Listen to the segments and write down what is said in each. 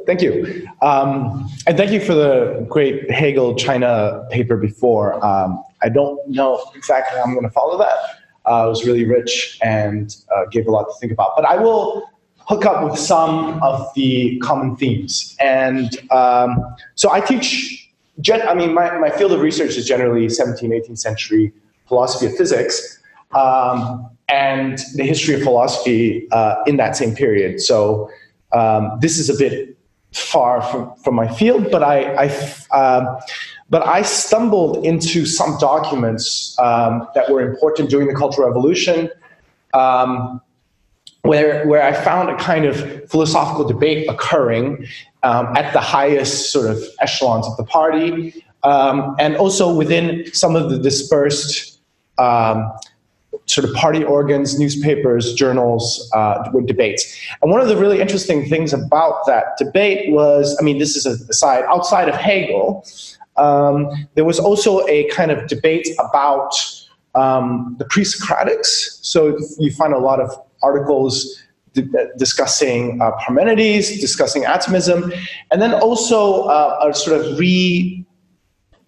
Thank you. And thank you for the great Hegel China paper before. I don't know exactly how I'm going to follow that. It was really rich and gave a lot to think about. But I will hook up with some of the common themes. And so I teach, my field of research is generally 17th, 18th century philosophy of physics and the history of philosophy in that same period. So this is a bit far from my field, but I stumbled into some documents that were important during the Cultural Revolution, where I found a kind of philosophical debate occurring at the highest sort of echelons of the party, and also within some of the dispersed sort of party organs, newspapers, journals, with debates. And one of the really interesting things about that debate was, this is an aside, outside of Hegel, there was also a kind of debate about the pre-Socratics. So you find a lot of articles discussing Parmenides, discussing atomism, and then also a sort of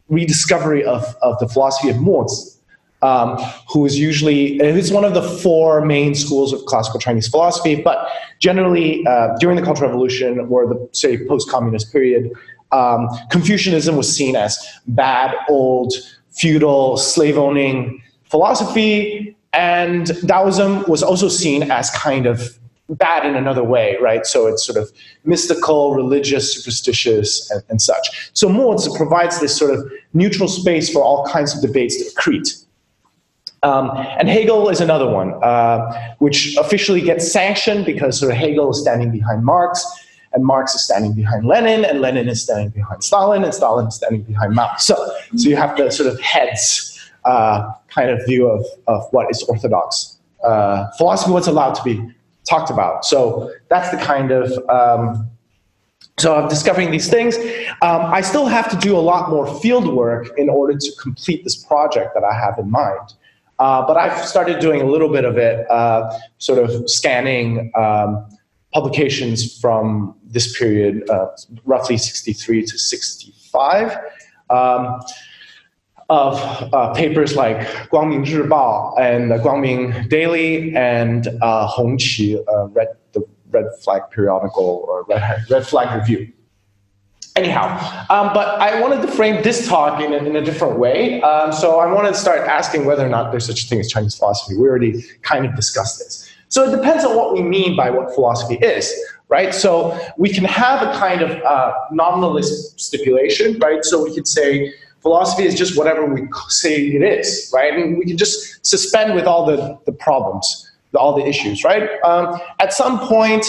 rediscovery of the philosophy of Mozi, who's one of the four main schools of classical Chinese philosophy, but generally during the Cultural Revolution or the, say, post-communist period, Confucianism was seen as bad, old, feudal, slave-owning philosophy, and Taoism was also seen as kind of bad in another way, right? So it's sort of mystical, religious, superstitious, and such. So Mozi provides this sort of neutral space for all kinds of debates to accrete. And Hegel is another one, which officially gets sanctioned because sort of Hegel is standing behind Marx, and Marx is standing behind Lenin, and Lenin is standing behind Stalin, and Stalin is standing behind Mao. So you have the sort of heads kind of view of what is orthodox philosophy, what's allowed to be talked about. So that's the kind of, so I'm discovering these things. I still have to do a lot more field work in order to complete this project that I have in mind. But I've started doing a little bit of it, sort of scanning publications from this period, roughly 63 to 65, of papers like Guangming Zhibao and Guangming Daily and Hongqi, the Red Flag periodical or Red Flag Review. Anyhow, but I wanted to frame this talk in a different way. So I wanted to start asking whether or not there's such a thing as Chinese philosophy. We already kind of discussed this. So it depends on what we mean by what philosophy is, right? So we can have a kind of nominalist stipulation, right? So we could say philosophy is just whatever we say it is, right? And we can just suspend with all the problems, all the issues, right? At some point,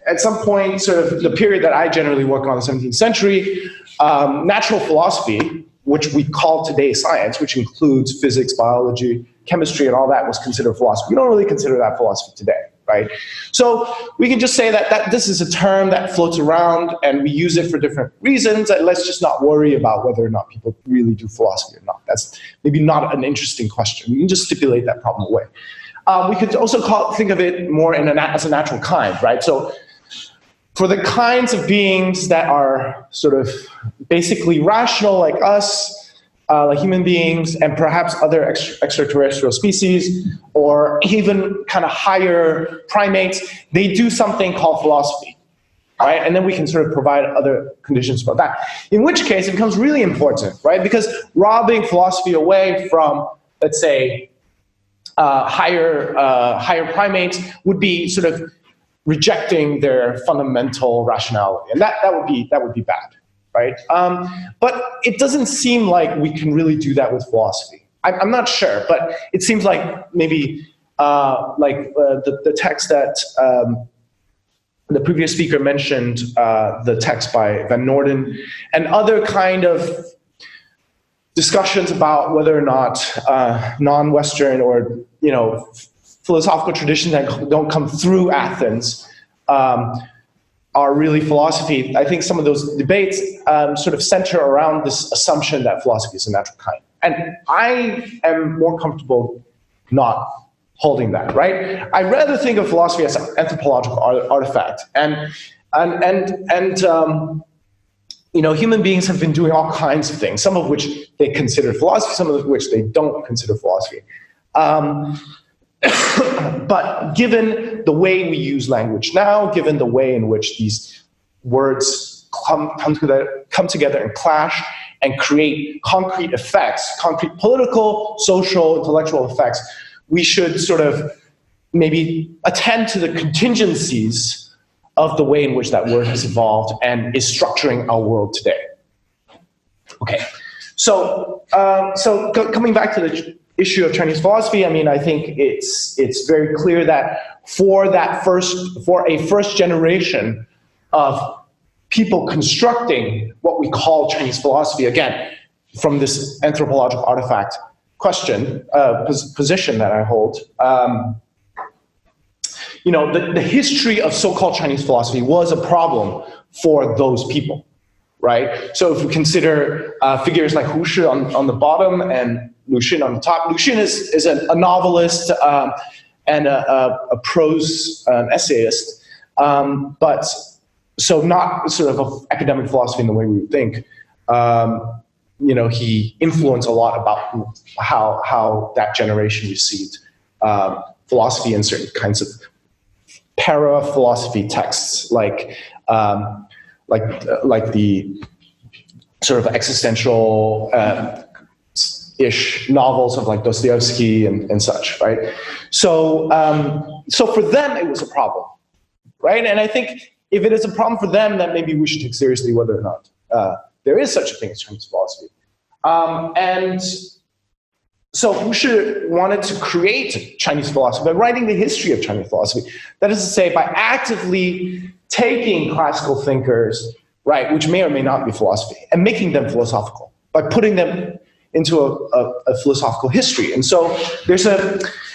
at some point, sort of the period that I generally work on, the 17th century, natural philosophy, which we call today science, which includes physics, biology, chemistry, and all that, was considered philosophy. We don't really consider that philosophy today, right? So we can just say that this is a term that floats around and we use it for different reasons, and let's just not worry about whether or not people really do philosophy or not. That's maybe not an interesting question. We can just stipulate that problem away. We could also think of it more as a natural kind, right? So for the kinds of beings that are sort of basically rational like us, like human beings, and perhaps other extraterrestrial species, or even kind of higher primates, they do something called philosophy, right? And then we can sort of provide other conditions for that. In which case, it becomes really important, right? Because robbing philosophy away from, let's say, higher primates would be sort of rejecting their fundamental rationality, and that would be bad, right? But it doesn't seem like we can really do that with philosophy. I'm not sure, but it seems like maybe the text that the previous speaker mentioned, the text by Van Noorden, and other kind of discussions about whether or not non-Western or philosophical traditions that don't come through Athens are really philosophy. I think some of those debates sort of center around this assumption that philosophy is a natural kind. And I am more comfortable not holding that, right? I rather think of philosophy as an anthropological artifact, and human beings have been doing all kinds of things, some of which they consider philosophy, some of which they don't consider philosophy. But given the way we use language now, given the way in which these words come together and clash and create concrete effects, concrete political, social, intellectual effects, we should sort of maybe attend to the contingencies of the way in which that word has evolved and is structuring our world today. Okay, so coming back to the issue of Chinese philosophy, I mean, I think it's very clear that for a first generation of people constructing what we call Chinese philosophy, again, from this anthropological artifact position that I hold, the history of so-called Chinese philosophy was a problem for those people, right? So if we consider figures like Hu Shi on the bottom and Lu Xun on the top, Lu Xun is a novelist and a prose essayist, but so not sort of academic philosophy in the way we would think. He influenced a lot about how that generation received philosophy and certain kinds of para-philosophy texts, like the sort of existential ish novels of like Dostoevsky and such, right? So for them it was a problem, right? And I think if it is a problem for them, then maybe we should take seriously whether or not there is such a thing as Chinese philosophy. And so Hu Shi wanted to create Chinese philosophy by writing the history of Chinese philosophy. That is to say, by actively taking classical thinkers, right, which may or may not be philosophy, and making them philosophical, by putting them into a philosophical history. And so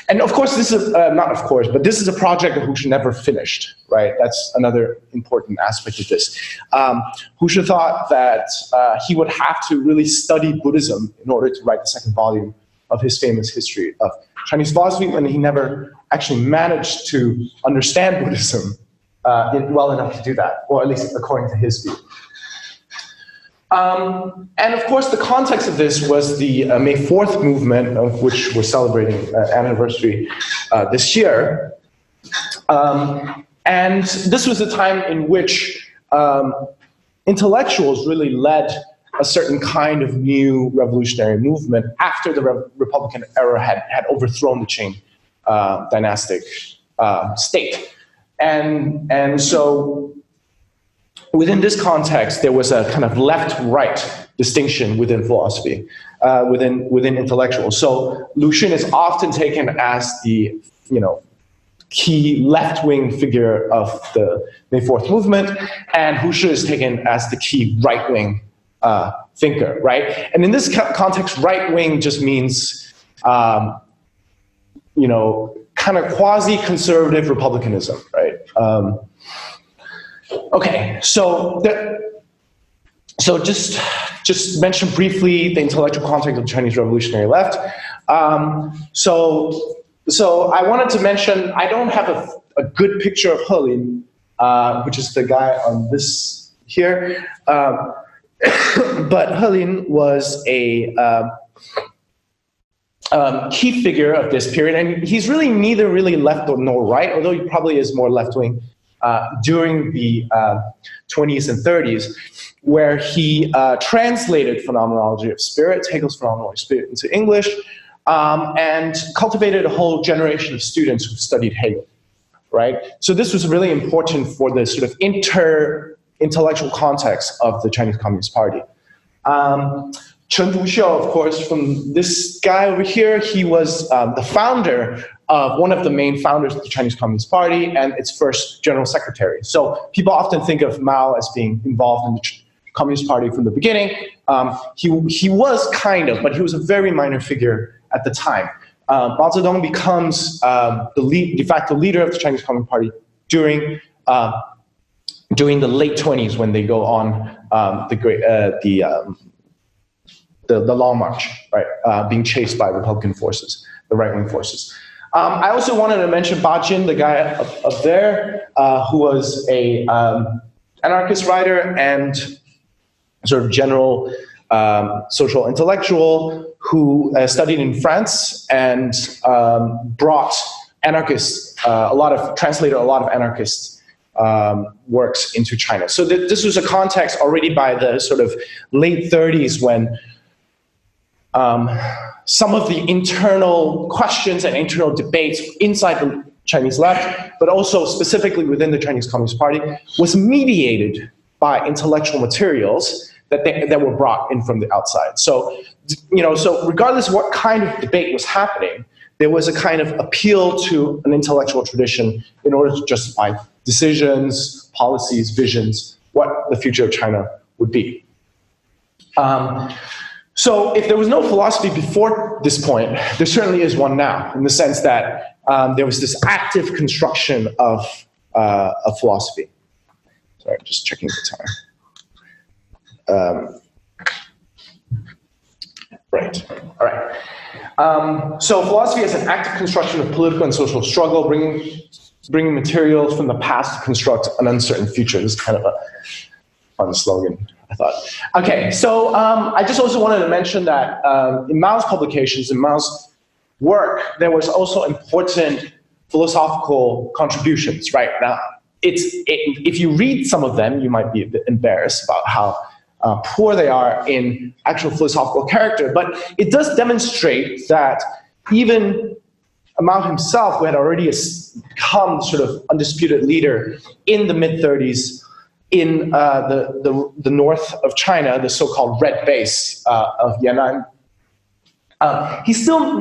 and of course, this is, not of course, but this is a project that Hu Shi never finished, right? That's another important aspect of this. Hu Shi thought that he would have to really study Buddhism in order to write the second volume of his famous history of Chinese philosophy, and he never actually managed to understand Buddhism well enough to do that, or at least according to his view. And of course, the context of this was the May 4th movement, of which we're celebrating an anniversary this year. And this was a time in which intellectuals really led a certain kind of new revolutionary movement after the Republican era had overthrown the Qing dynastic state. And so within this context, there was a kind of left-right distinction within philosophy, within intellectuals. So Lu Xun is often taken as the key left-wing figure of the May 4th movement, and Hu Shi is taken as the key right-wing thinker, right? And in this context, right-wing just means, kind of quasi-conservative republicanism, right? Okay, so just mention briefly the intellectual context of the Chinese Revolutionary Left. So I wanted to mention, I don't have a good picture of Helin, which is the guy on this here, but Helin was a key figure of this period, and he's really neither really left nor right, although he probably is more left-wing during the 20s and 30s, where he translated Phenomenology of Spirit, Hegel's Phenomenology of Spirit, into English, and cultivated a whole generation of students who studied Hegel, right? So this was really important for the sort of intellectual context of the Chinese Communist Party. Chen Duxiu, of course, from this guy over here, he was the founder of one of the main founders of the Chinese Communist Party and its first general secretary. So people often think of Mao as being involved in the Communist Party from the beginning. He was kind of, but he was a very minor figure at the time. Mao Zedong becomes the de facto leader of the Chinese Communist Party during the late 20s, when they go on the Long March, right, being chased by Republican forces, the right-wing forces. I also wanted to mention Bajin, the guy up there, who was a anarchist writer and sort of general social intellectual who studied in France and brought anarchists, translated a lot of anarchist works into China. So this was a context already by the sort of late 30s when some of the internal questions and internal debates inside the Chinese left, but also specifically within the Chinese Communist Party, was mediated by intellectual materials that were brought in from the outside. So, so regardless of what kind of debate was happening, there was a kind of appeal to an intellectual tradition in order to justify decisions, policies, visions, what the future of China would be. So if there was no philosophy before this point, there certainly is one now, in the sense that there was this active construction of philosophy. Sorry, I'm just checking the time. Right, all right. So philosophy is an active construction of political and social struggle, bringing materials from the past to construct an uncertain future. This is kind of a fun slogan, I thought. Okay, so I just also wanted to mention that in Mao's publications, in Mao's work, there was also important philosophical contributions, right? Now, if you read some of them, you might be a bit embarrassed about how poor they are in actual philosophical character, but it does demonstrate that even Mao himself, who had already become sort of undisputed leader in the mid-30s in the north of China, the so-called red base of Yan'an, he still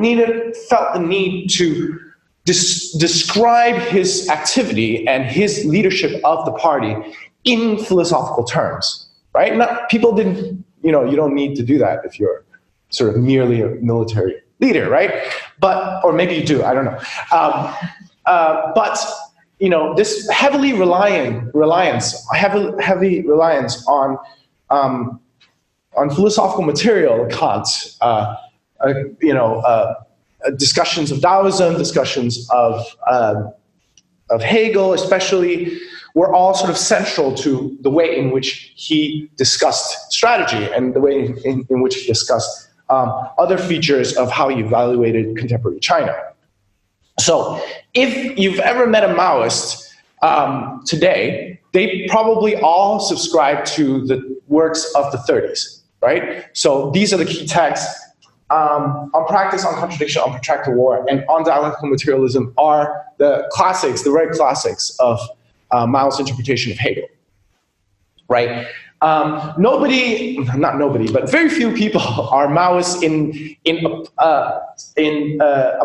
felt the need to describe his activity and his leadership of the party in philosophical terms, right? People didn't, you don't need to do that if you're sort of merely a military leader, right? Or maybe you do, I don't know. But this heavy reliance on philosophical material, Kant, discussions of Taoism, discussions of Hegel, especially, were all sort of central to the way in which he discussed strategy and the way in which he discussed other features of how he evaluated contemporary China. So if you've ever met a Maoist today, they probably all subscribe to the works of the 30s, right? So these are the key texts. On Practice, on Contradiction, on Protracted War, and on Dialectical Materialism are the classics, the very classics of Mao's interpretation of Hegel, right? Not nobody, but very few people are Maoists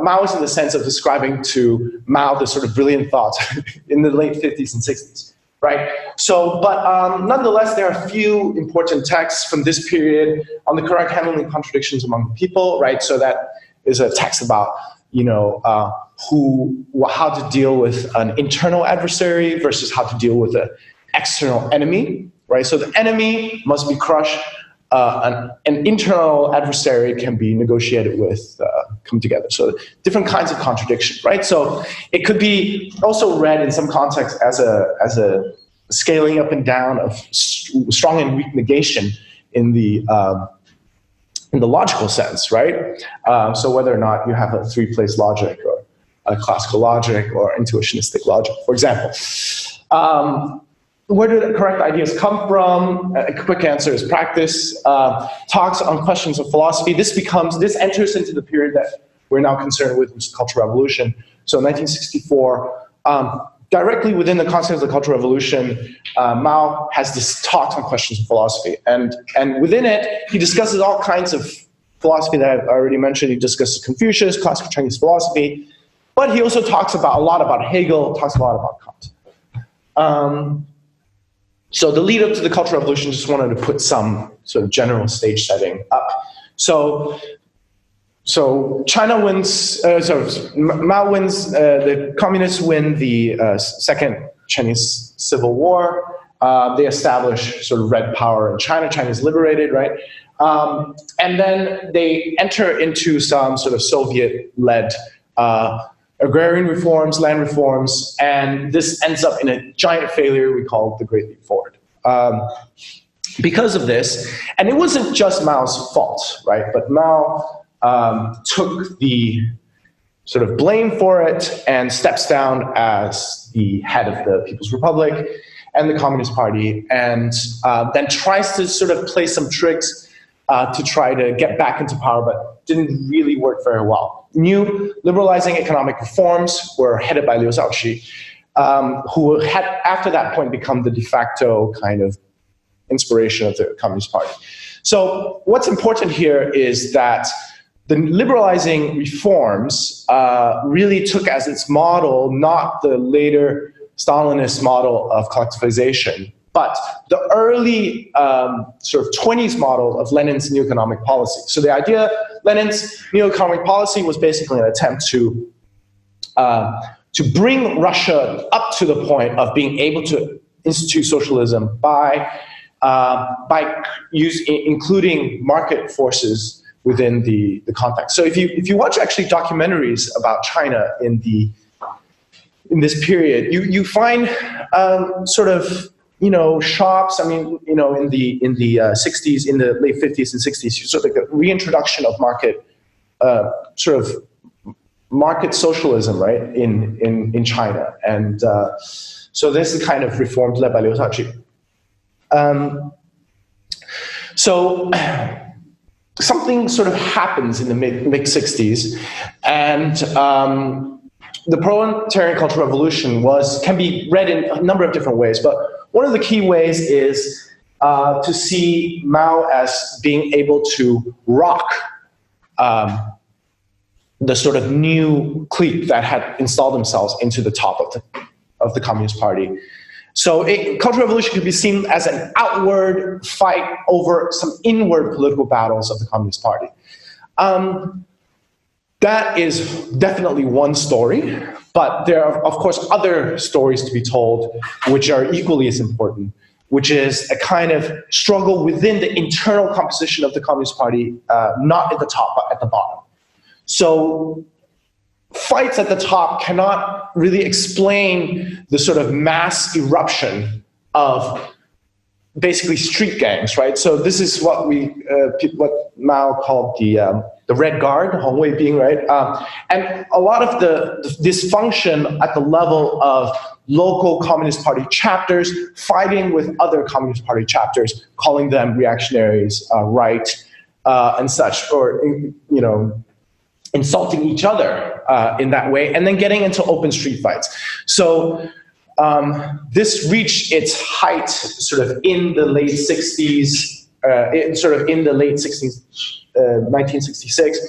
Maoist in the sense of describing to Mao the sort of brilliant thought in the late 50s and 60s, right? So, but nonetheless, there are a few important texts from this period on the correct handling of contradictions among the people, right? So that is a text about, how to deal with an internal adversary versus how to deal with an external enemy, right? So the enemy must be crushed. An internal adversary can be negotiated with, come together. So different kinds of contradiction, right? So it could be also read in some context as a scaling up and down of strong and weak negation in the logical sense, right? So whether or not you have a three-place logic or a classical logic or intuitionistic logic, for example. Where do the correct ideas come from? A quick answer is practice. Talks on questions of philosophy. This enters into the period that we're now concerned with, which is the Cultural Revolution. So 1964, directly within the context of the Cultural Revolution, Mao has this talk on questions of philosophy. And within it, he discusses all kinds of philosophy that I've already mentioned. He discusses Confucius, classical Chinese philosophy, but he also talks a lot about Hegel, talks a lot about Kant. So the lead up to the Cultural Revolution, just wanted to put some sort of general stage setting up. So China wins, Mao wins, the communists win the Second Chinese Civil War. They establish sort of red power in China. China is liberated, right? And then they enter into some sort of Soviet-led agrarian reforms, land reforms, and this ends up in a giant failure we call the Great Leap Forward. Because of this, and it wasn't just Mao's fault, right? But Mao took the sort of blame for it and steps down as the head of the People's Republic and the Communist Party, and then tries to sort of play some tricks to try to get back into power, but didn't really work very well. New liberalizing economic reforms were headed by Liu Shaoqi, who had after that point become the de facto kind of inspiration of the Communist Party. So what's important here is that the liberalizing reforms really took as its model not the later Stalinist model of collectivization, but the early sort of 20s model of Lenin's new economic policy. So the idea, Lenin's new economic policy was basically an attempt to bring Russia up to the point of being able to institute socialism by including market forces within the context. So if you watch actually documentaries about China in this period, you find sort of shops. I mean, in the 60s, in the late 50s and 60s, sort of like a reintroduction of market sort of market socialism, right, in China, and so this is kind of reforms led by Liu Shaoqi. So something sort of happens in the mid 60s, and the proletarian cultural revolution can be read in a number of different ways, but one of the key ways is to see Mao as being able to rock the sort of new clique that had installed themselves into the top of the Communist Party. So cultural revolution could be seen as an outward fight over some inward political battles of the Communist Party. That is definitely one story, but there are, of course, other stories to be told which are equally as important, which is a kind of struggle within the internal composition of the Communist Party, not at the top, but at the bottom. So fights at the top cannot really explain the sort of mass eruption of basically street gangs, right? So this is what what Mao called the Red Guard, Hong Wei Bing, right? And a lot of the dysfunction at the level of local Communist Party chapters fighting with other Communist Party chapters, calling them reactionaries, right, and such, or insulting each other in that way, and then getting into open street fights. So this reached its height sort of in the late 60s, 1966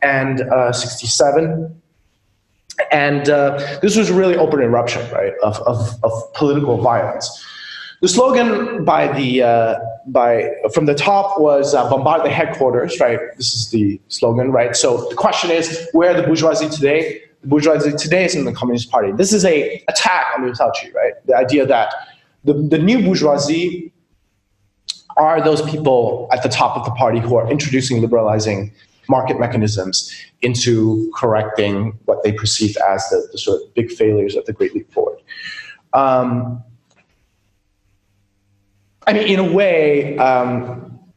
and 67. And this was really open eruption, right, of political violence. The slogan from the top was bombard the headquarters, right? This is the slogan, right? So the question is, where are the bourgeoisie today? The bourgeoisie today is in the Communist Party. This is an attack on Liu Shaoqi, right? The idea that the new bourgeoisie are those people at the top of the party who are introducing liberalizing market mechanisms into correcting what they perceived as the sort of big failures of the Great Leap Forward. I mean, in a way,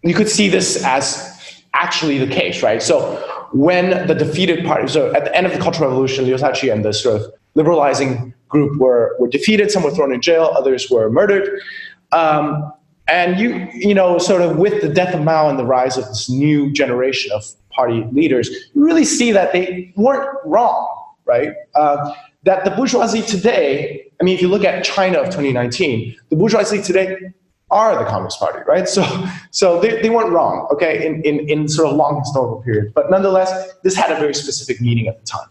you could see this as actually the case, right? So when the defeated party, so at the end of the Cultural Revolution, Liu Shaoqi and the sort of liberalizing group were defeated. Some were thrown in jail, others were murdered. And sort of with the death of Mao and the rise of this new generation of party leaders, you really see that they weren't wrong, right? That the bourgeoisie today, I mean, if you look at China of 2019, the bourgeoisie today are the Communist Party, right? So they weren't wrong, okay, in sort of long historical period. But nonetheless, this had a very specific meaning at the time.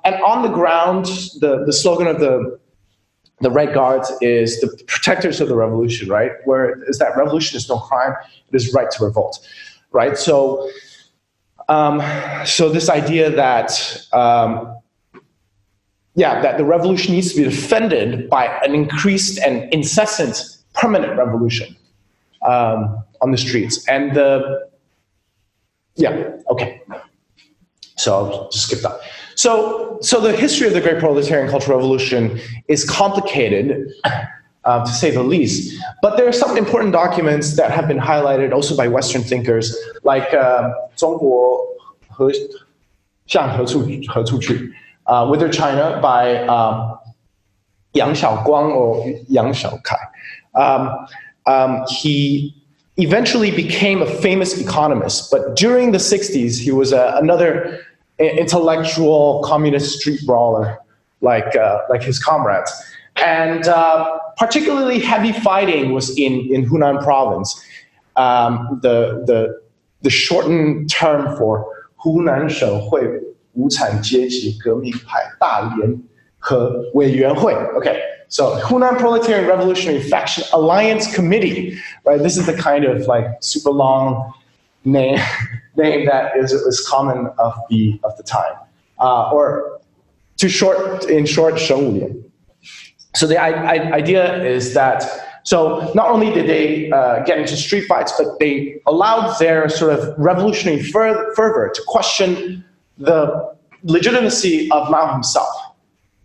And on the ground, the slogan of the Red Guards is the protectors of the revolution, right? Where is that revolution is no crime, it is right to revolt, right? So this idea that that the revolution needs to be defended by an increased and incessant permanent revolution on the streets. And So I'll just skip that. So the history of the Great Proletarian Cultural Revolution is complicated, to say the least. But there are some important documents that have been highlighted also by Western thinkers, like 中国和向何处去, Whither China by Yang Xiaoguang or Yang Xiaokai. He eventually became a famous economist, but during the 60s, he was another intellectual communist street brawler, like his comrades. And particularly heavy fighting was in Hunan province. The shortened term for Hunan 省会无产阶级革命派大联合委员会. Okay, so Hunan Proletarian Revolutionary Faction Alliance Committee, right? This is the kind of like super long name that is common of the time, or in short, 省五联. So the idea is that, so not only did they get into street fights, but they allowed their sort of revolutionary fervor to question the legitimacy of Mao himself,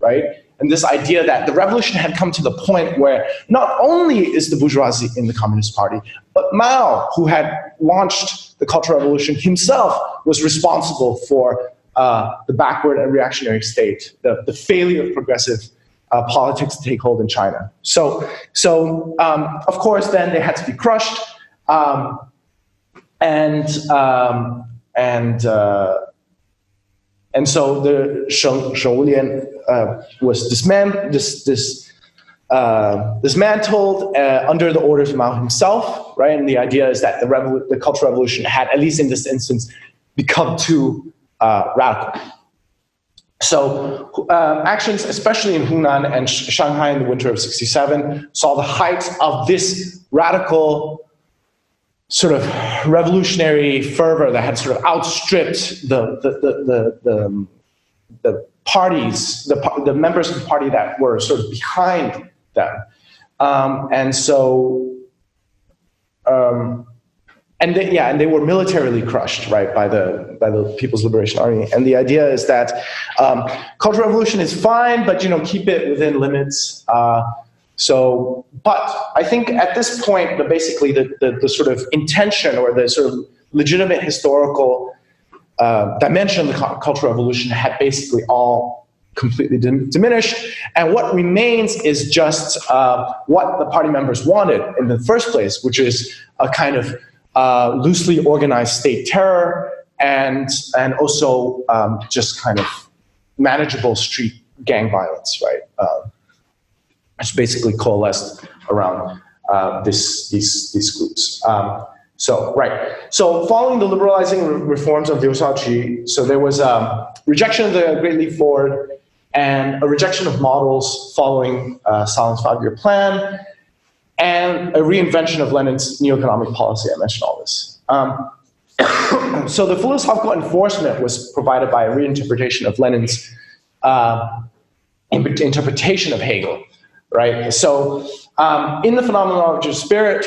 right? And this idea that the revolution had come to the point where not only is the bourgeoisie in the Communist Party, but Mao, who had launched the Cultural Revolution himself, was responsible for the backward and reactionary state, the failure of progressive politics to take hold in China. So of course, then they had to be crushed, and so the 省五联 was dismantled under the orders of Mao himself, right? And the idea is that the Cultural Revolution had, at least in this instance, become too radical. So actions, especially in Hunan and Shanghai in the winter of '67, saw the height of this radical sort of revolutionary fervor that had sort of outstripped the parties, the members of the party that were sort of behind them, and they were militarily crushed, right, by the People's Liberation Army. And the idea is that Cultural Revolution is fine, but keep it within limits. But I think at this point, basically the sort of intention or the sort of legitimate historical dimension of the Cultural Revolution had basically all completely diminished. And what remains is just what the party members wanted in the first place, which is a kind of loosely organized state terror and also just kind of manageable street gang violence, right? It's basically coalesced around these groups. So following the liberalizing reforms of Liu Shaoqi, so there was a rejection of the Great Leap Forward and a rejection of models following Stalin's 5-year plan, and a reinvention of Lenin's neo-economic policy. I mentioned all this. So the philosophical enforcement was provided by a reinterpretation of Lenin's interpretation of Hegel, right? So in the phenomenology of spirit,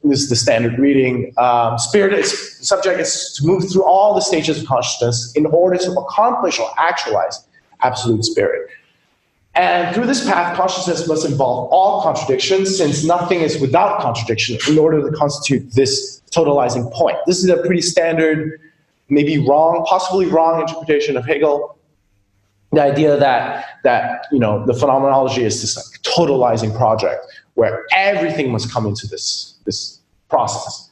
this is the standard reading, subject is to move through all the stages of consciousness in order to accomplish or actualize absolute spirit. And through this path, consciousness must involve all contradictions, since nothing is without contradiction, in order to constitute this totalizing point. This is a pretty standard, maybe wrong, possibly wrong interpretation of Hegel. The idea that the phenomenology is this like totalizing project where everything must come into this process.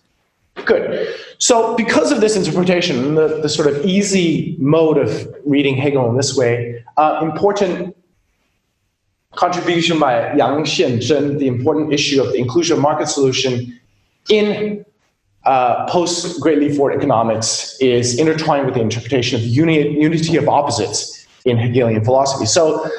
Good. So because of this interpretation, the sort of easy mode of reading Hegel in this way, important contribution by Yang Xianzhen, the important issue of the inclusion of market solution in post-Great Leap Forward economics is intertwined with the interpretation of unity of opposites in Hegelian philosophy. So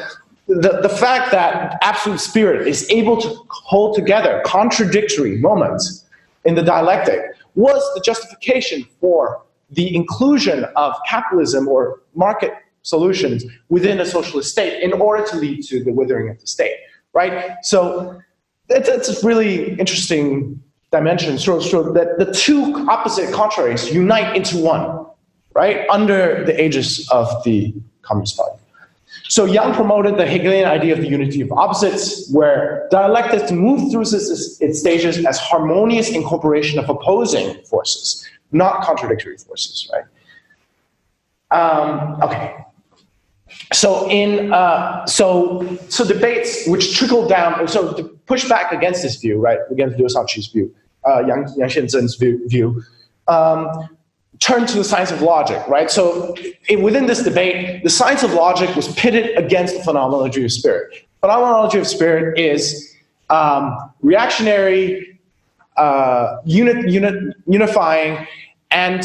the fact that absolute spirit is able to hold together contradictory moments in the dialectic was the justification for the inclusion of capitalism or market solutions within a socialist state in order to lead to the withering of the state, right? So it's a really interesting dimension, so that the two opposite contraries unite into one, right, under the aegis of the Communist Party. So Young promoted the Hegelian idea of the unity of opposites, where dialectics move through its stages as harmonious incorporation of opposing forces, not contradictory forces, right? Okay. So so debates which trickle down, so to push back against this view, right, against Liu Shaoqi's view, Yang Xianzhen's view, turn to the science of logic, right? So within this debate, the science of logic was pitted against the phenomenology of spirit. Phenomenology of spirit is reactionary, unifying, and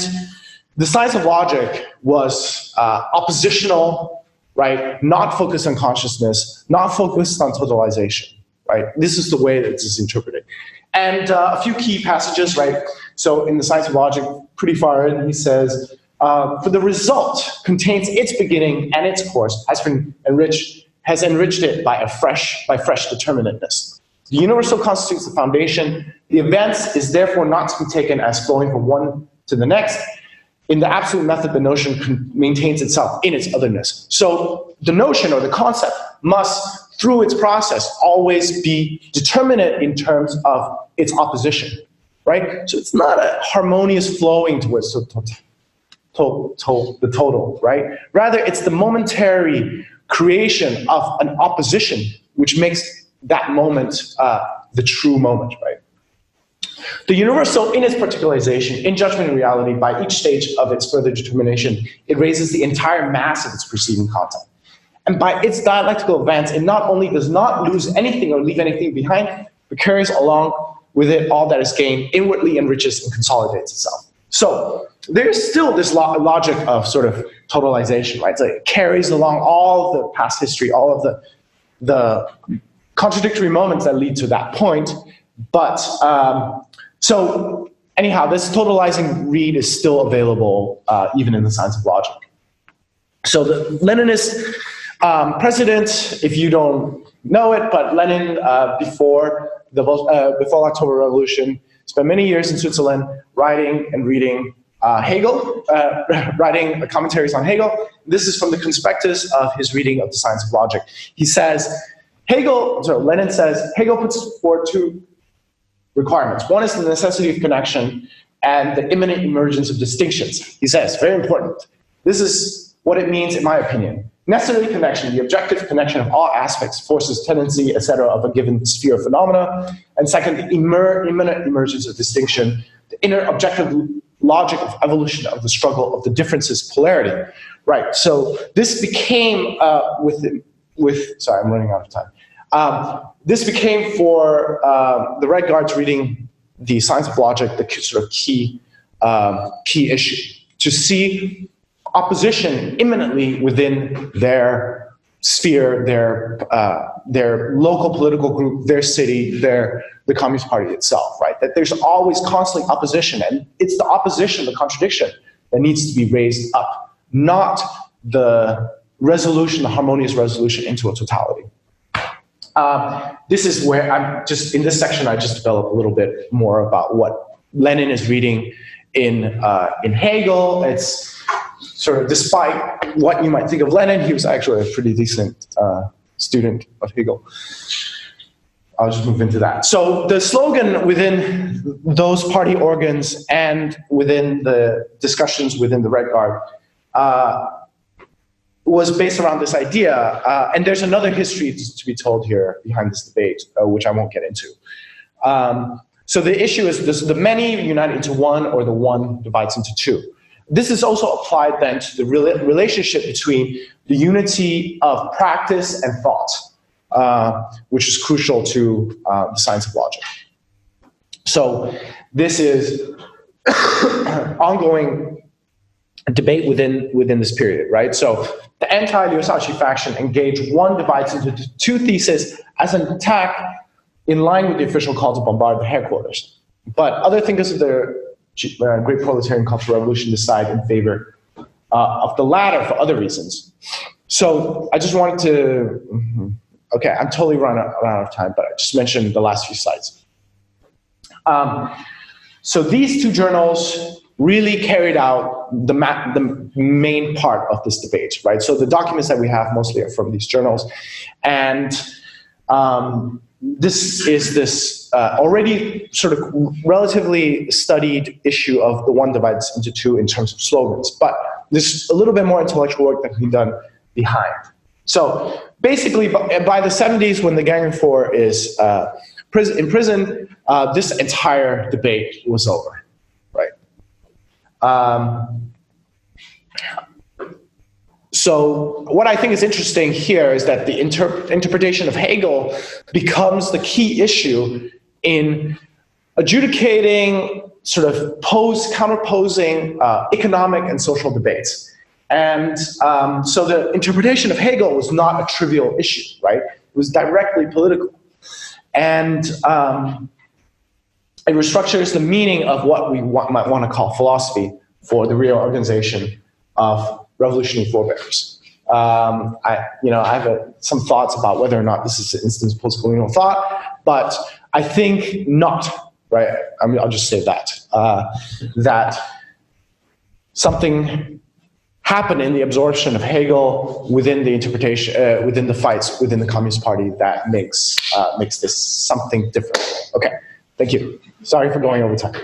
the science of logic was oppositional, right? Not focused on consciousness, not focused on totalization, right? This is the way that this is interpreted. And a few key passages, right? So in the Science of Logic, pretty far in, he says, for the result contains its beginning and its course has enriched it by fresh determinateness. The universal constitutes the foundation. The events is therefore not to be taken as flowing from one to the next. In the absolute method, the notion maintains itself in its otherness. So the notion or the concept must, through its process, always be determinate in terms of its opposition, right? So it's not a harmonious flowing towards the total, right? Rather, it's the momentary creation of an opposition which makes that moment the true moment, right? The universal, in its particularization, in judgment and reality, by each stage of its further determination, it raises the entire mass of its preceding content. And by its dialectical advance, it not only does not lose anything or leave anything behind, but carries along with it all that is gained, inwardly enriches and consolidates itself. So there's still this logic of sort of totalization, right? So it carries along all the past history, all of the contradictory moments that lead to that point. But so anyhow, this totalizing read is still available even in the Science of Logic. So the Leninist precedent, if you don't know it, but Lenin before October Revolution spent many years in Switzerland writing and reading Hegel, writing commentaries on Hegel. This is from the conspectus of his reading of the Science of Logic. He says, Lenin says, Hegel puts forward two requirements. One is the necessity of connection and the imminent emergence of distinctions. He says, very important. This is what it means, in my opinion. Necessary connection, the objective connection of all aspects, forces, tendency, etc., of a given sphere of phenomena. And second, the imminent emergence of distinction, the inner objective logic of evolution of the struggle of the differences polarity. Right, so this became, sorry, I'm running out of time. This became for the Red Guards reading the Science of Logic, the sort of key issue, to see opposition imminently within their sphere, their local political group, their city, the Communist Party itself, right? That there's always constantly opposition, and it's the opposition, the contradiction, that needs to be raised up, not the resolution, the harmonious resolution into a totality. This is where in this section, I just develop a little bit more about what Lenin is reading in Hegel. It's sort of, despite what you might think of Lenin, he was actually a pretty decent student of Hegel. I'll just move into that. So the slogan within those party organs and within the discussions within the Red Guard was based around this idea, and there's another history to be told here behind this debate, which I won't get into. So the issue is this: the many unite into one, or the one divides into two. This is also applied then to the relationship between the unity of practice and thought, which is crucial to the Science of Logic. So this is ongoing debate within this period, right? So the anti-Liu Shaoqi faction engage one divides into two theses as an attack in line with the official call to bombard the headquarters. But other thinkers of the Great Proletarian Cultural Revolution decide in favor of the latter for other reasons. So I just wanted to, okay, I'm totally run out of time, but I just mentioned the last few slides. So these two journals really carried out the main part of this debate, right? So the documents that we have mostly are from these journals, and this is this already sort of relatively studied issue of the one divides into two in terms of slogans, but there's a little bit more intellectual work that can be done behind. So basically, by the 70s, when the Gang of Four is in prison, this entire debate was over, right? So what I think is interesting here is that the interpretation of Hegel becomes the key issue in adjudicating sort of counterposing economic and social debates. And so the interpretation of Hegel was not a trivial issue, right? It was directly political. And it restructures the meaning of what we might want to call philosophy for the real organization of revolutionary forebears. I have some thoughts about whether or not this is an instance of post-colonial thought, but I think not, right? I mean, I'll just say that, that something happened in the absorption of Hegel within the interpretation, within the fights within the Communist Party that makes this something different. Okay, thank you. Sorry for going over time.